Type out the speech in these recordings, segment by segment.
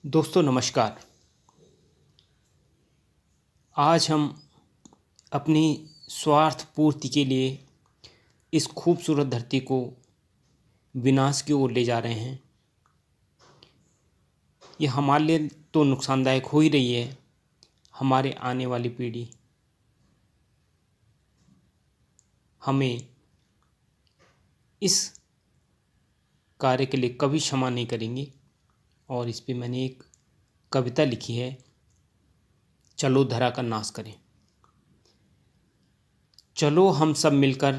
दोस्तों नमस्कार। आज हम अपनी स्वार्थ पूर्ति के लिए इस खूबसूरत धरती को विनाश की ओर ले जा रहे हैं। यह हमारे लिए तो नुकसानदायक हो ही रही है, हमारे आने वाली पीढ़ी हमें इस कार्य के लिए कभी क्षमा नहीं करेंगी। और इस पे मैंने एक कविता लिखी है, चलो धरा का नाश करें। चलो हम सब मिलकर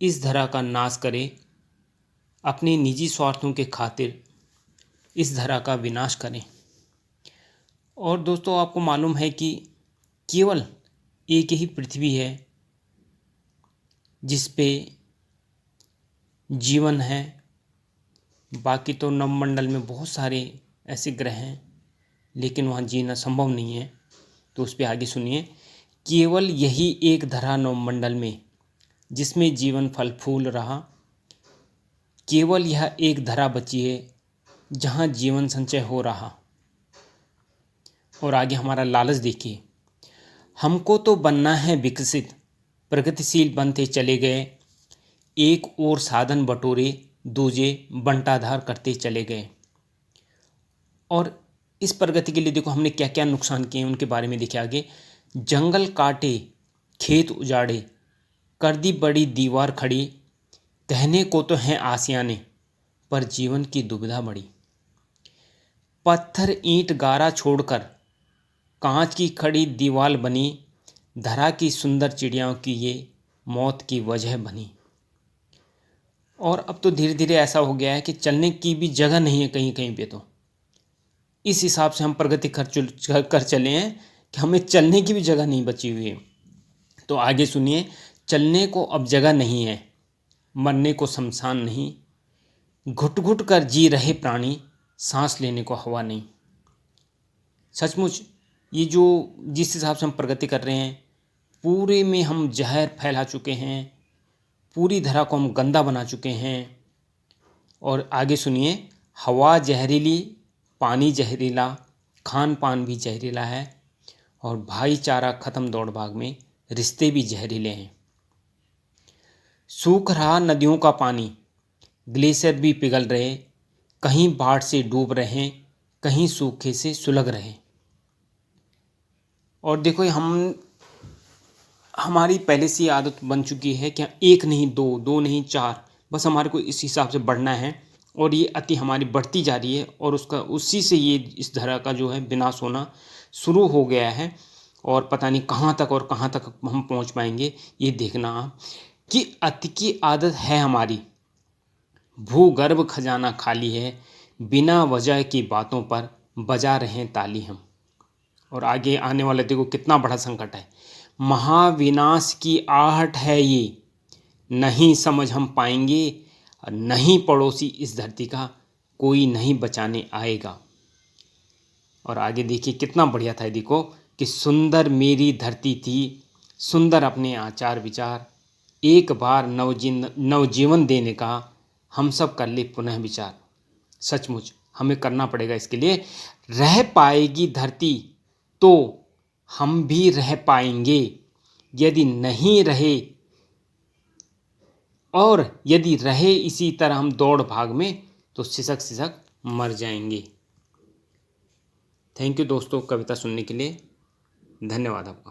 इस धरा का नाश करें, अपने निजी स्वार्थों के खातिर इस धरा का विनाश करें। और दोस्तों आपको मालूम है कि केवल एक ही पृथ्वी है जिस पे जीवन है, बाकी तो नवमंडल में बहुत सारे ऐसे ग्रह हैं लेकिन वहाँ जीना संभव नहीं है। तो उस पर आगे सुनिए, केवल यही एक धरा नवमंडल में जिसमें जीवन फल फूल रहा, केवल यह एक धरा बची है जहाँ जीवन संचय हो रहा। और आगे हमारा लालच देखिए, हमको तो बनना है विकसित, प्रगतिशील बनते चले गए, एक और साधन बटोरे दूजे बंटाधार करते चले गए। और इस प्रगति के लिए देखो हमने क्या क्या नुकसान किए उनके बारे में देखिए आगे। जंगल काटे, खेत उजाड़े, कर दी बड़ी दीवार खड़ी, कहने को तो हैं आसियाने पर जीवन की दुविधा बड़ी। पत्थर ईंट गारा छोड़कर कांच की खड़ी दीवार बनी, धरा की सुंदर चिड़ियाओं की ये मौत की वजह बनी। और अब तो धीरे धीरे ऐसा हो गया है कि चलने की भी जगह नहीं है कहीं कहीं पे। तो इस हिसाब से हम प्रगति कर चले हैं कि हमें चलने की भी जगह नहीं बची हुई है। तो आगे सुनिए, चलने को अब जगह नहीं है, मरने को शमशान नहीं, घुट घुट कर जी रहे प्राणी, सांस लेने को हवा नहीं। सचमुच ये जो जिस हिसाब से हम प्रगति कर रहे हैं, पूरे में हम जहर फैला चुके हैं, पूरी धरा को हम गंदा बना चुके हैं। और आगे सुनिए, हवा जहरीली, पानी जहरीला, खान पान भी जहरीला है, और भाईचारा खत्म दौड़ भाग में, रिश्ते भी जहरीले हैं। सूख रहा नदियों का पानी, ग्लेशियर भी पिघल रहे, कहीं बाढ़ से डूब रहे, कहीं सूखे से सुलग रहे। और देखो हमारी पहले से आदत बन चुकी है कि एक नहीं दो, दो नहीं चार, बस हमारे को इस हिसाब से बढ़ना है। और ये अति हमारी बढ़ती जा रही है और उसी से ये इस धरा का जो है विनाश होना शुरू हो गया है। और पता नहीं कहाँ तक और कहाँ तक हम पहुँच पाएंगे, ये देखना आप कि अति की आदत है हमारी। भूगर्भ खजाना खाली है, बिना वजह की बातों पर बजा रहे ताली हम। और आगे आने वाले देखो कितना बड़ा संकट है, महाविनाश की आहट है ये, नहीं समझ हम पाएंगे, नहीं पड़ोसी इस धरती का कोई नहीं बचाने आएगा। और आगे देखिए कितना बढ़िया था, देखो कि सुंदर मेरी धरती थी, सुंदर अपने आचार विचार, एक बार नवजीवन देने का हम सब कर ले पुनः विचार। सचमुच हमें करना पड़ेगा इसके लिए। रह पाएगी धरती तो हम भी रह पाएंगे, यदि नहीं रहे और यदि रहे इसी तरह हम दौड़ भाग में, तो सिसक सिसक मर जाएंगे। थैंक यू दोस्तों कविता सुनने के लिए, धन्यवाद आपका।